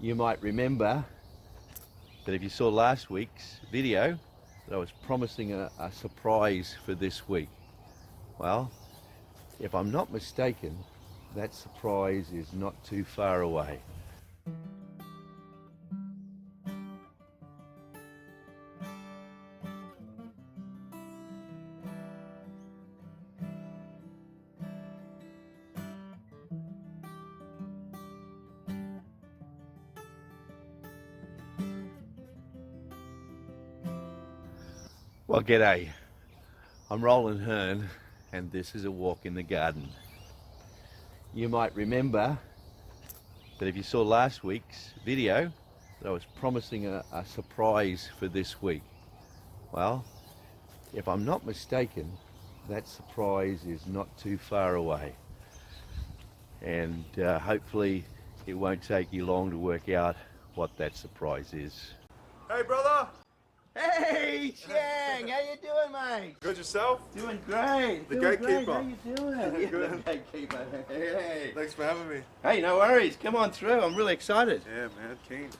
You might remember that if you saw last week's video, that I was promising a surprise for this week. Well, if I'm not mistaken, that surprise is not too far away. Well, g'day. I'm Roland Hearn, and this is a walk in the garden. You might remember that if you saw last week's video, that I was promising a surprise for this week. Well, if I'm not mistaken, that surprise is not too far away. And hopefully it won't take you long to work out what that surprise is. Hey, brother! Hey, Chang! How you doing, mate? Good, yourself? Doing great. The doing gatekeeper. Great. How you doing? Good. The gatekeeper. Hey. Thanks for having me. Hey, no worries. Come on through. I'm really excited. Yeah, man, keen.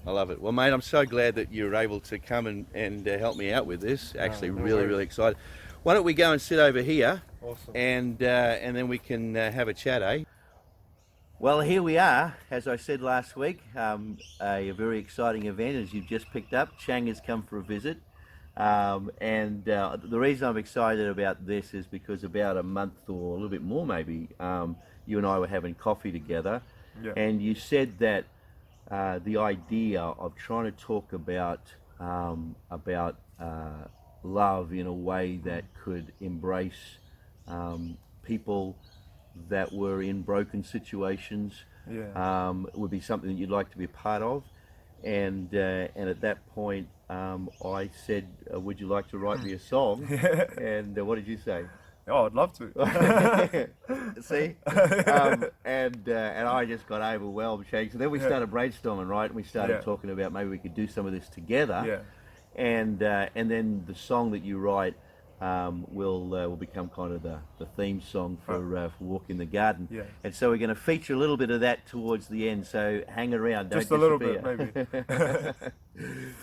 I love it. Well, mate, I'm so glad that you're able to come and help me out with this. Actually, no really, worries. really excited. Why don't we go and sit over here? Awesome. And then we can have a chat, eh? Well, here we are, as I said last week, a very exciting event, as you've just picked up. Chang has come for a visit, and the reason I'm excited about this is because about a month or a little bit more maybe, you and I were having coffee together, and you said that the idea of trying to talk about love in a way that could embrace people that were in broken situations would be something that you'd like to be a part of, and at that point I said, would you like to write me a song? And what did you say? Oh, I'd love to. See, and I just got overwhelmed, Shane. So then we started brainstorming, right? And we started talking about maybe we could do some of this together. And then the song that you write will become kind of the theme song for Walk in the Garden. And so we're going to feature a little bit of that towards the end. So hang around, don't Just a little disappear. bit, maybe.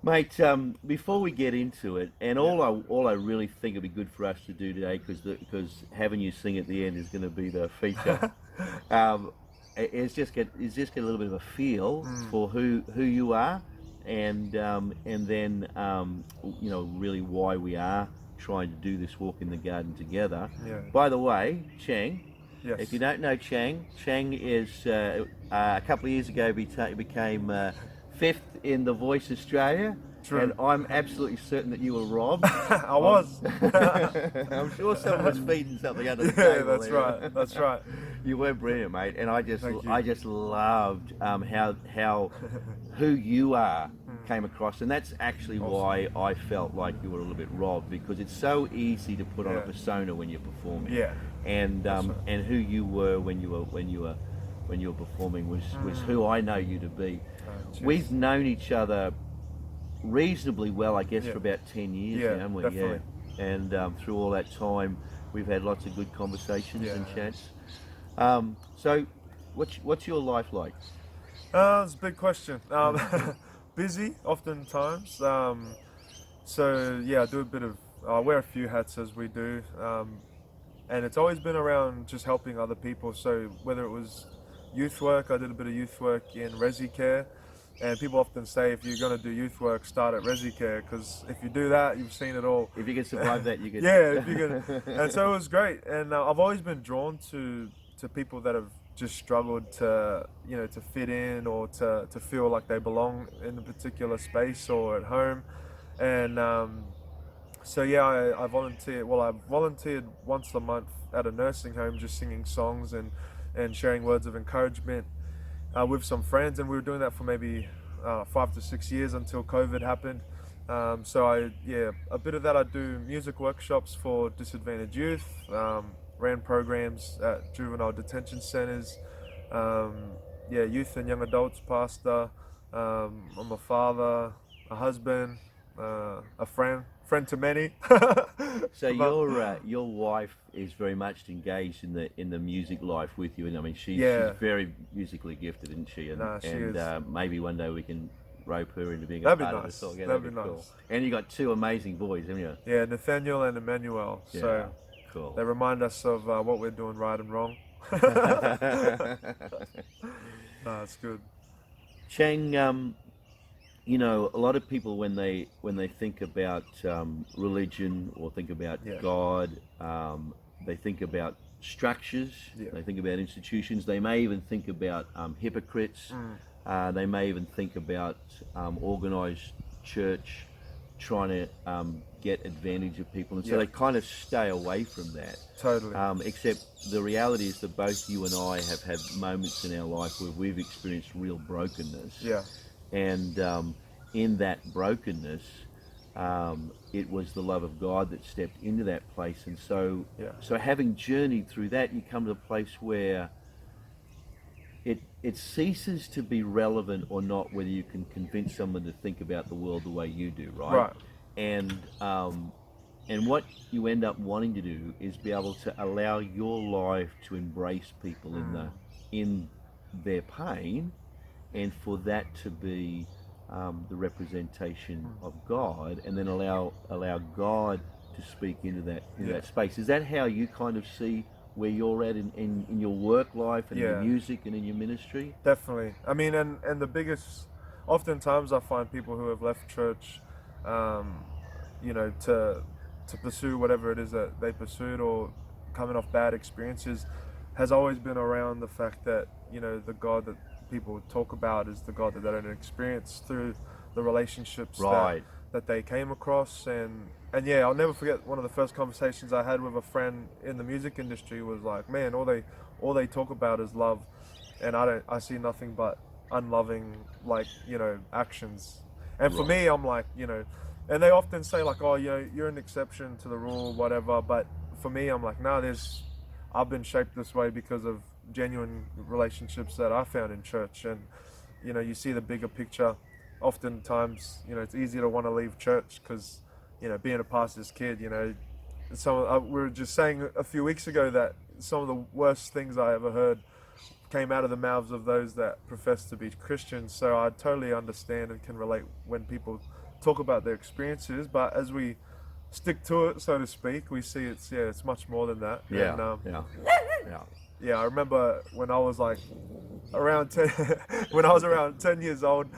Mate, before we get into it, and all I really think it'd be good for us to do today, because having you sing at the end is going to be the feature, is just get a little bit of a feel for who you are, and then you know, really why we are trying to do this walk in the garden together. By the way, Chang, if you don't know Chang is a couple of years ago became 5th in The Voice Australia. True. And I'm absolutely certain that you were robbed. I was. I'm sure someone was feeding something under the table. That's right. That's right. You were brilliant, mate, and I just loved how who you are came across, and that's actually why I felt like you were a little bit robbed, because it's so easy to put on a persona when you're performing. And and who you were when you were performing was who I know you to be. We've known each other reasonably well, I guess, for about 10 years now, haven't we? Definitely. And through all that time, we've had lots of good conversations and chats. So, what's your life like? It's a big question. Busy, oftentimes. So yeah, I do a bit of. I wear a few hats, as we do, and it's always been around just helping other people. So whether it was youth work, I did a bit of youth work in Resi Care. And people often say, if you're going to do youth work, start at Resi Care, because if you do that, you've seen it all. If you can survive that, you can. If you can. And so it was great. And I've always been drawn to people that have just struggled to, you know, to fit in, or to feel like they belong in a particular space or at home. And so yeah, I volunteered. Well, I volunteered once a month at a nursing home, just singing songs and sharing words of encouragement with some friends, and we were doing that for maybe 5 to 6 years until COVID happened. So a bit of that. I do music workshops for disadvantaged youth, ran programs at juvenile detention centers, youth and young adults pastor. I'm a father, a husband, a friend to many. So But- your wife is very much engaged in the music life with you, and I mean she's Yeah. very musically gifted, isn't she? And Nah, she is. maybe one day we can rope her into being a That'd be part of the nice. song. Yeah, That'd be cool. nice. And you got two amazing boys, haven't you? Yeah, Nathaniel and Emmanuel. Yeah, So cool. they remind us of what we're doing right and wrong. Nah, it's good. Chang, you know, a lot of people when they think about religion or think about Yeah. God, they think about structures. Yeah. They think about institutions. They may even think about hypocrites. They may even think about organized church trying to get advantage of people, and so Yeah. they kind of stay away from that. Totally. Except the reality is that both you and I have had moments in our life where we've experienced real brokenness. Yeah. And in that brokenness, it was the love of God that stepped into that place. And so, Yeah. so having journeyed through that, you come to a place where it ceases to be relevant or not whether you can convince someone to think about the world the way you do, right? Right. And what you end up wanting to do is be able to allow your life to embrace people in their pain, and for that to be the representation of God, and then allow God to speak into that space. Is that how you kind of see where you're at in your work life and in your music and in your ministry? Definitely. I mean, and the biggest, oftentimes I find people who have left church, you know, to pursue whatever it is that they pursued, or coming off bad experiences, has always been around the fact that, you know, the God that people talk about is the God that they don't experience through the relationships that they came across. And yeah, I'll never forget one of the first conversations I had with a friend in the music industry was like, man, all they talk about is love, and I see nothing but unloving, like, you know, actions. And for me, I'm like, you know, and they often say like, oh, you know, you're an exception to the rule, whatever. But for me, I'm like, no, I've been shaped this way because of genuine relationships that I found in church. And, you know, you see the bigger picture. Oftentimes, you know, it's easy to want to leave church because, you know, being a pastor's kid, you know, we were just saying a few weeks ago that some of the worst things I ever heard came out of the mouths of those that profess to be Christians. So I totally understand and can relate when people talk about their experiences, but as we stick to it, so to speak, we see it's much more than that. Yeah, I remember when I was like around 10 when I was around 10 years old,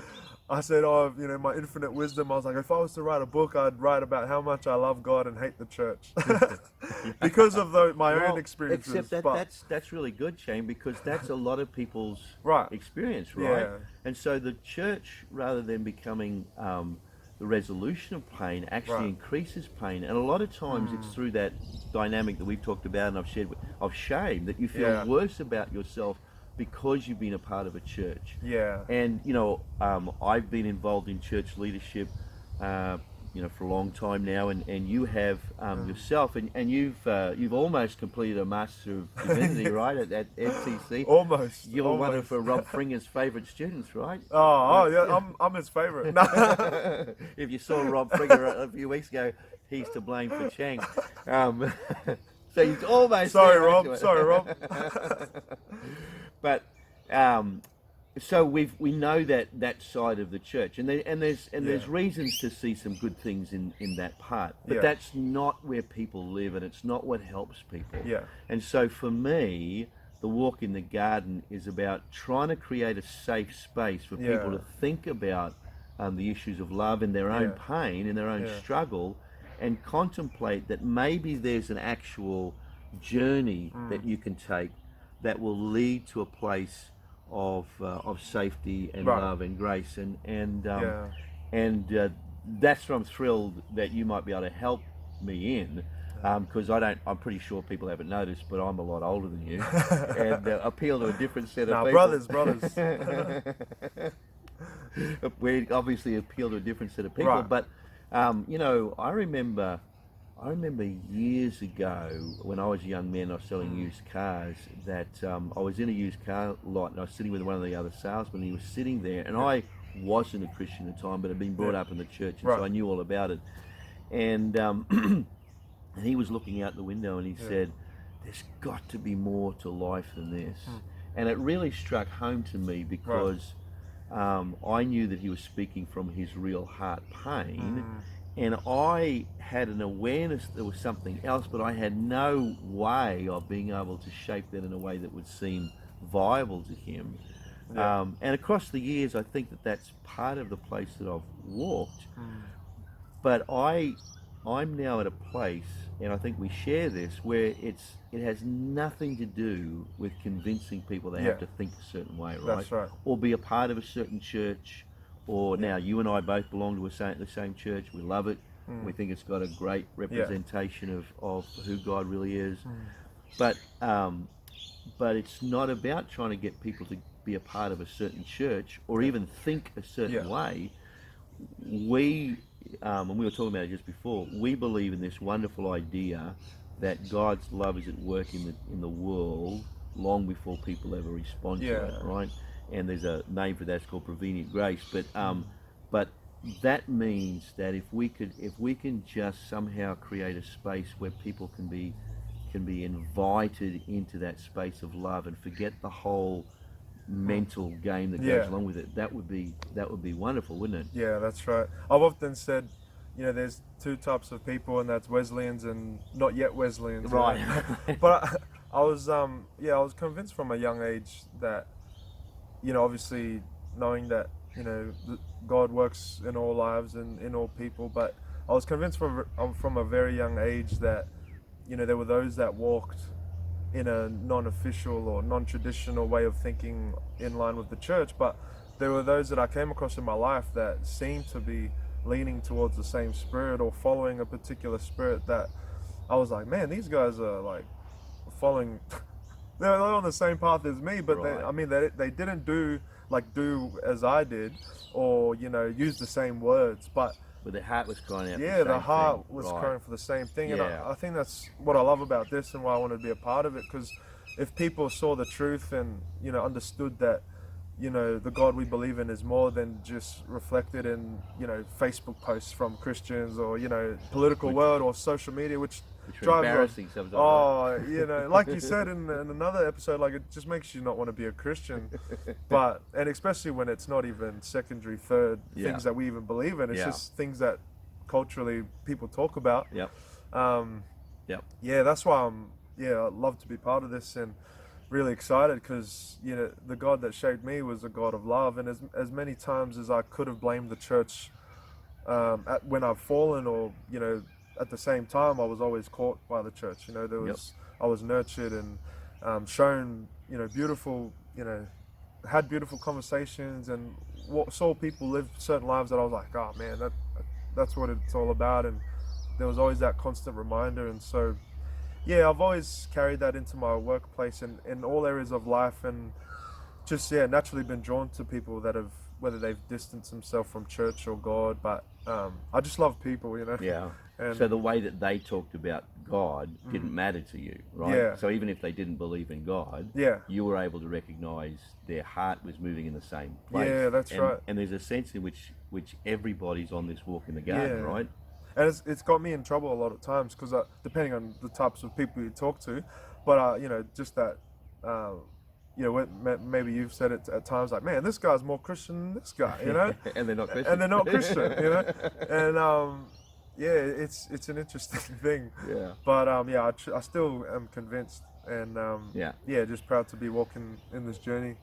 I said, oh, you know, my infinite wisdom, I was like, if I was to write a book, I'd write about how much I love God and hate the church. Because of my own experiences. Except that's really good, Shane, because that's a lot of people's experience, right? Yeah. And so the church, rather than becoming the resolution of pain, actually increases pain. And a lot of times it's through that dynamic that we've talked about and I've shared of shame, that you feel worse about yourself because you've been a part of a church. Yeah. And, you know, I've been involved in church leadership, you know, for a long time now, and you have yourself, and you've almost completed a Master of Divinity, right, at FTC. Almost. You're one of Rob Fringer's favourite students, right? Oh yeah, I'm his favourite. If you saw Rob Fringer a few weeks ago, he's to blame for Chang. So he's almost Sorry, there, Rob. Sorry, Rob. But so we know that side of the church, and there's reasons to see some good things in that part, but that's not where people live, and it's not what helps people. Yeah. And so for me, the walk in the garden is about trying to create a safe space for people to think about the issues of love and their own pain and their own struggle, and contemplate that maybe there's an actual journey that you can take that will lead to a place of safety and love and grace, and that's what I'm thrilled that you might be able to help me in, because I'm pretty sure people haven't noticed, but I'm a lot older than you, and appeal to a different set of people. Brothers. We obviously appeal to a different set of people, but you know, I remember years ago when I was a young man, I was selling used cars, that I was in a used car lot and I was sitting with one of the other salesmen, and he was sitting there, and I wasn't a Christian at the time, but had been brought up in the church, and Right. so I knew all about it. And and he was looking out the window, and he said, "There's got to be more to life than this." And it really struck home to me because I knew that he was speaking from his real heart pain, and I had an awareness there was something else, but I had no way of being able to shape that in a way that would seem viable to him. And across the years, I think that that's part of the place that I've walked. But I'm now at a place, and I think we share this, where it has nothing to do with convincing people they have to think a certain way, right? That's right. Or be a part of a certain church. Or now you and I both belong to the same church. We love it. We think it's got a great representation of who God really is. But it's not about trying to get people to be a part of a certain church or even think a certain way. And we were talking about it just before, we believe in this wonderful idea that God's love is at work in the world long before people ever respond to it, right? And there's a name for that, it's called prevenient grace. But that means that if we can just somehow create a space where people can be invited into that space of love and forget the whole mental game that goes along with it, that would be wonderful, wouldn't it? Yeah, that's right. I've often said, there's two types of people, and that's Wesleyans and not yet Wesleyans. Right. But I was convinced from a young age that, obviously knowing that, God works in all lives and in all people, but I was convinced from a very young age that, there were those that walked in a non-official or non-traditional way of thinking in line with the church, but there were those that I came across in my life that seemed to be leaning towards the same spirit or following a particular spirit that I was like, man, these guys are like following they're on the same path as me, but they didn't do as I did, or use the same words, but their heart was crying out. The heart was crying for the same thing. And I think that's what I love about this and why I wanted to be a part of it, because if people saw the truth and understood that the God we believe in is more than just reflected in Facebook posts from Christians or political world or social media, which drives embarrassing sometimes. Like you said in another episode, like, it just makes you not want to be a Christian. And especially when it's not even secondary, third things that we even believe in. It's just things that culturally people talk about. That's why I'd love to be part of this, and really excited because the God that shaped me was a God of love. And as many times as I could have blamed the church when I've fallen, or at the same time I was always caught by the church. I was nurtured and shown beautiful, had beautiful conversations, and saw people live certain lives that I was like, oh man, that's what it's all about. And there was always that constant reminder. And so I've always carried that into my workplace and in all areas of life, and just naturally been drawn to people that have, whether they've distanced themselves from church or God, but I just love people, And so the way that they talked about God didn't matter to you, right? So even if they didn't believe in God, you were able to recognize their heart was moving in the same place. That's right. And there's a sense in which everybody's on this walk in the garden, right? And it's got me in trouble a lot of times, because depending on the types of people you talk to, but just that, maybe you've said it at times, like, man, this guy's more Christian than this guy, And they're not Christian. And they're not Christian, and it's an interesting thing. But I still am convinced, and just proud to be walking in this journey.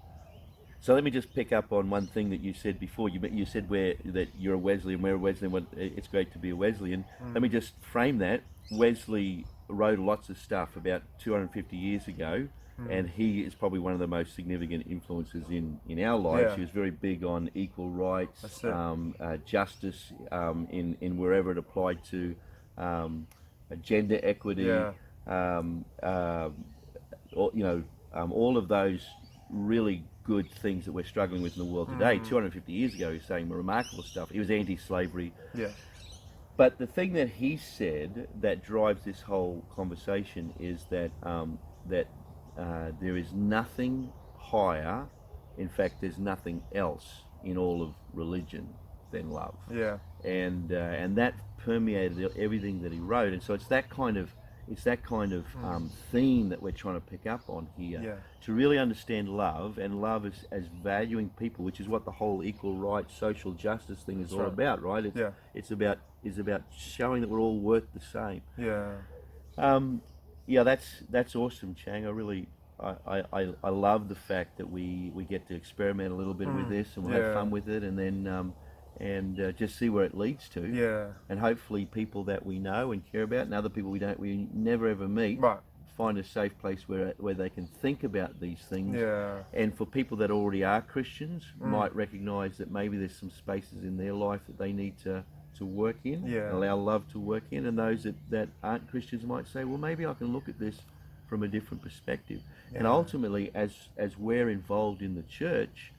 So let me just pick up on one thing that you said before. You said that you're a Wesleyan, we're a Wesleyan. It's great to be a Wesleyan. Let me just frame that. Wesley wrote lots of stuff about 250 years ago, and he is probably one of the most significant influences in our lives. He was very big on equal rights, justice in wherever it applied to, gender equity, all of those really good things that we're struggling with in the world today. 250 years ago, he was saying remarkable stuff. He was anti-slavery. But the thing that he said that drives this whole conversation is that there is nothing higher. In fact, there's nothing else in all of religion than love. Yeah. And that permeated everything that he wrote. And so it's that kind of theme that we're trying to pick up on here, Yeah. to really understand love, and love as valuing people, which is what the whole equal rights, social justice thing is all about, right? It's about showing that we're all worth the same. Yeah. That's awesome, Chang. I love the fact that we get to experiment a little bit with this, and we'll have fun with it, and then just see where it leads to. Yeah. And hopefully people that we know and care about, and other people we never ever meet, find a safe place where they can think about these things. Yeah. And for people that already are Christians, might recognize that maybe there's some spaces in their life that they need to work in, allow love to work in. And those that aren't Christians might say, well, maybe I can look at this from a different perspective. And ultimately, as we're involved in the church,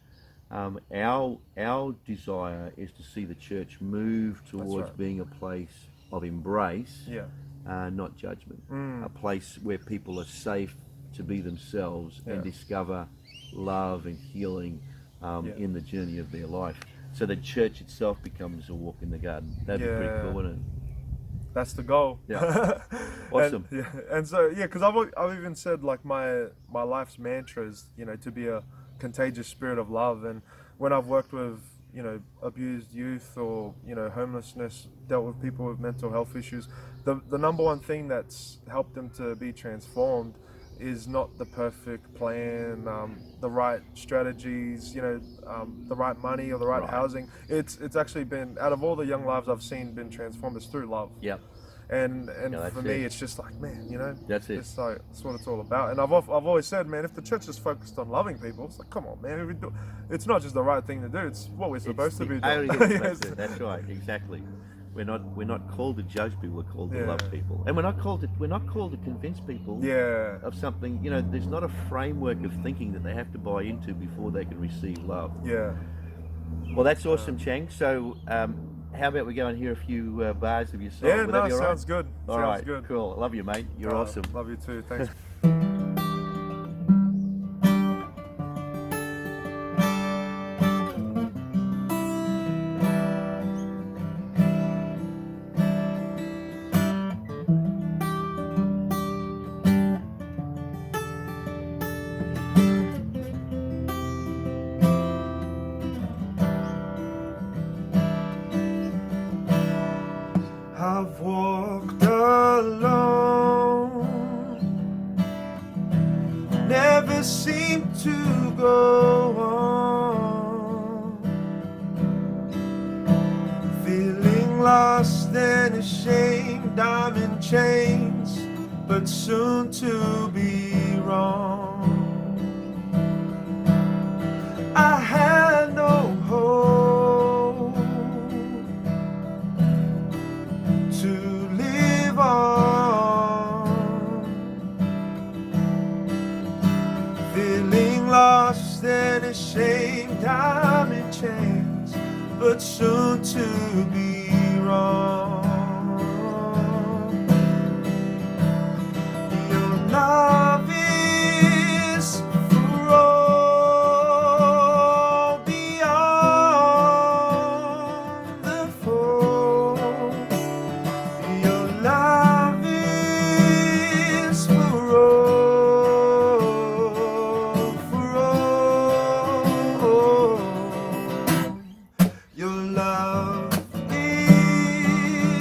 our desire is to see the church move towards being a place of embrace, not judgment. A place where people are safe to be themselves and discover love and healing in the journey of their life. So the church itself becomes a walk in the garden. That'd be pretty cool, wouldn't it? That's the goal. Yeah. Awesome. And so because I've even said, like, my life's mantra is, to be a contagious spirit of love. And when I've worked with abused youth, or homelessness, dealt with people with mental health issues, the number one thing that's helped them to be transformed is not the perfect plan, the right strategies, the right money or the right housing. It's actually been, out of all the young lives I've seen been transformed, it's through love. Yeah. And for me, it's just like, man, that's it. It's like, that's what it's all about. And I've always said, man, if the church is focused on loving people, it's like, come on, man, it's not just the right thing to do; it's what we're supposed to be doing. That's right, exactly. We're not called to judge people. We're called to love people, and we're not called to convince people of something. There's not a framework of thinking that they have to buy into before they can receive love. Yeah. Well, that's awesome, Chang. So, how about we go and hear a few bars of your song? Yeah, no, sounds good. All right, cool. I love you, mate. You're awesome. Love you too. Thanks. I've walked alone, never seemed to go on, feeling lost and ashamed. I'm in chains, but soon to be wrong. I had no hope to live on, feeling lost and ashamed. I'm in chains, but soon to be wrong. Your love is for all beyond the fold. Your love is for all. Your love is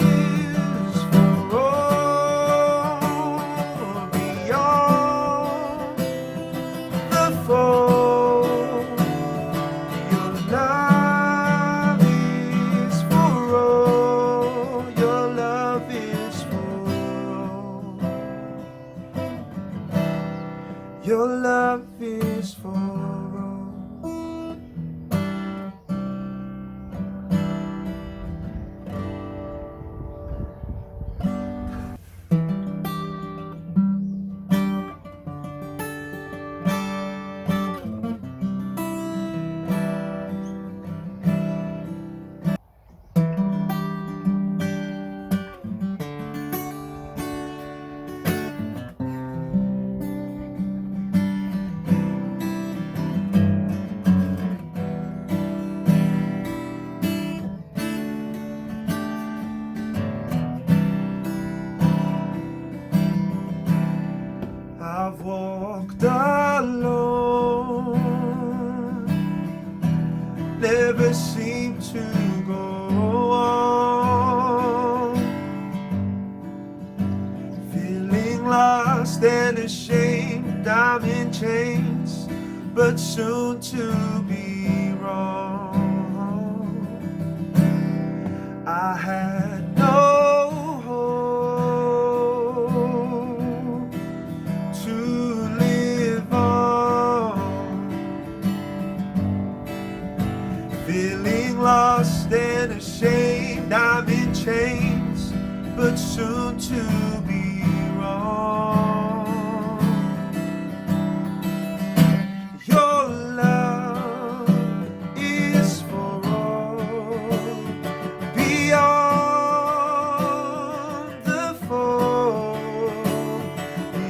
never seem to go on. Feeling lost and ashamed, I'm in chains, but soon to be wrong. I had no hope to live on. Feeling lost and ashamed, I'm in chains, but soon to be wrong. Your love is for all, beyond the fall.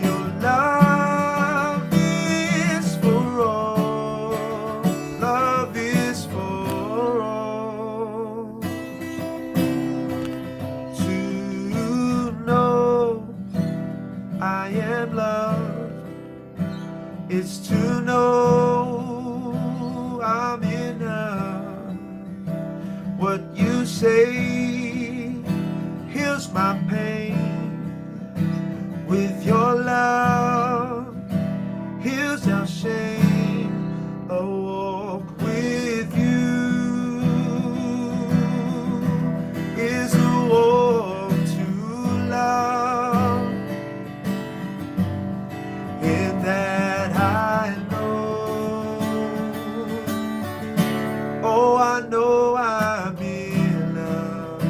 Your love is for all, love is for all. To know I am loved is to know I'm enough. What you say heals my pain. With your love heals our shame. A walk with you is a walk to love. In that I know, oh, I know I'm in love.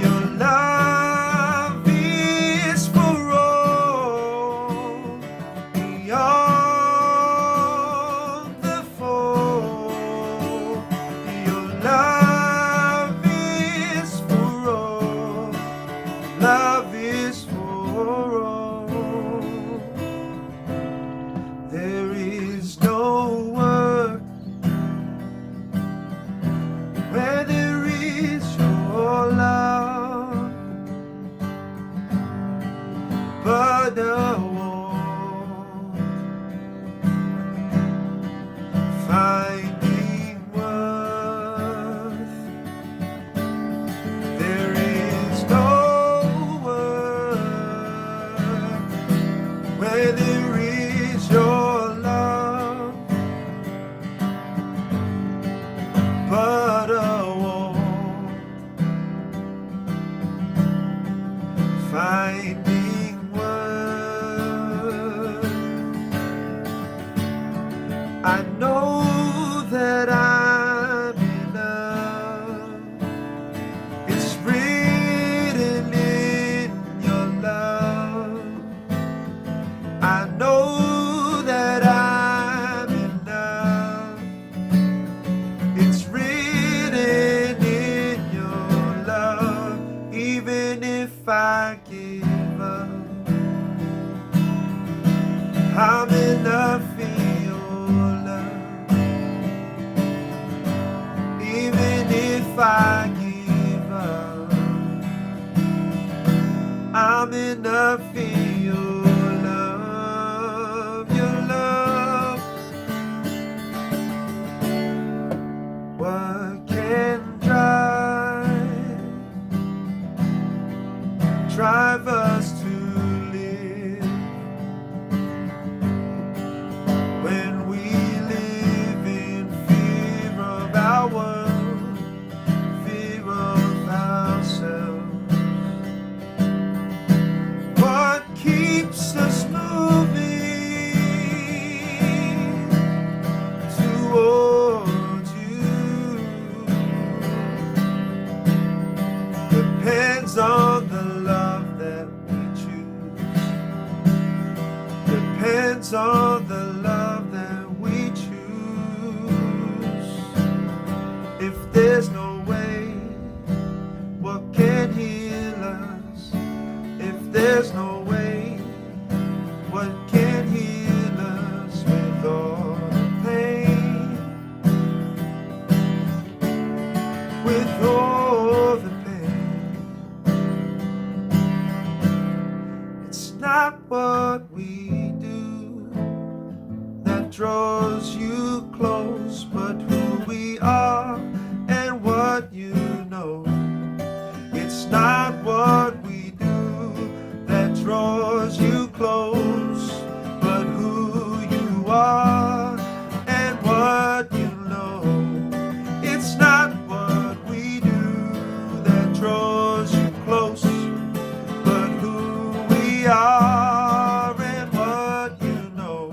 Your love is for all, beyond the fall. Your love is for all, love is for all. There is no work where there is your love, but a war finding worth. There is no work where there is your love, but a war finding worth. I know that I'm enough. It's written in your love. I know that I'm enough. It's written in your love. Even if I give up, I'm enough in your love. Even if I give up, I'm enough in your love. Your love. What can drive us to live when we live in fear of our world, fear of ourselves? What that draws you close, but who we are and what you know. It's not what we do that draws you close, but who you are and what you know. It's not what we do that draws you close, but who we are and what you know.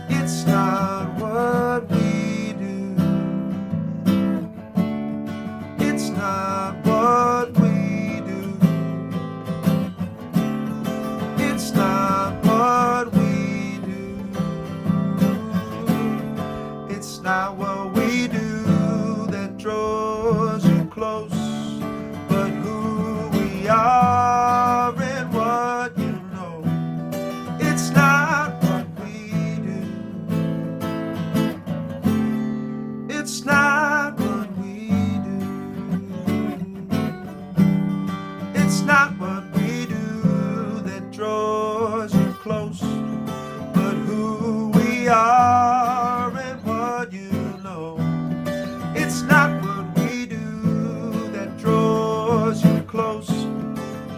It's not what we do. It's not what we do. It's not what we do. It's not what we do that draws you close, but who we are and what you know. It's not what we do. It's not what we do. It's not what we do that draws you close, but who we are and what you know. It's not what we do that draws you close,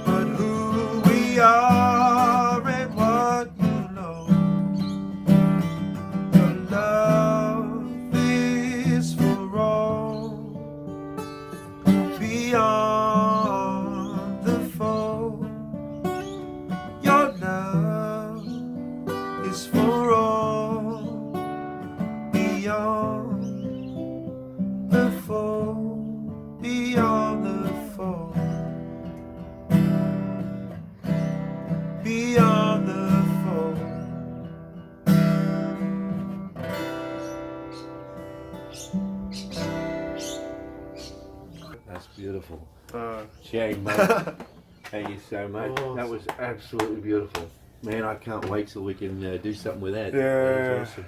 but who we are and what you know. Your love is for all, beyond the foe. Your love is for all, beyond the foe, beyond the foe, beyond the foe. That's beautiful. Chang, mate, thank you so much. That was absolutely beautiful. Man, I can't wait till we can do something with that. Yeah. That was awesome.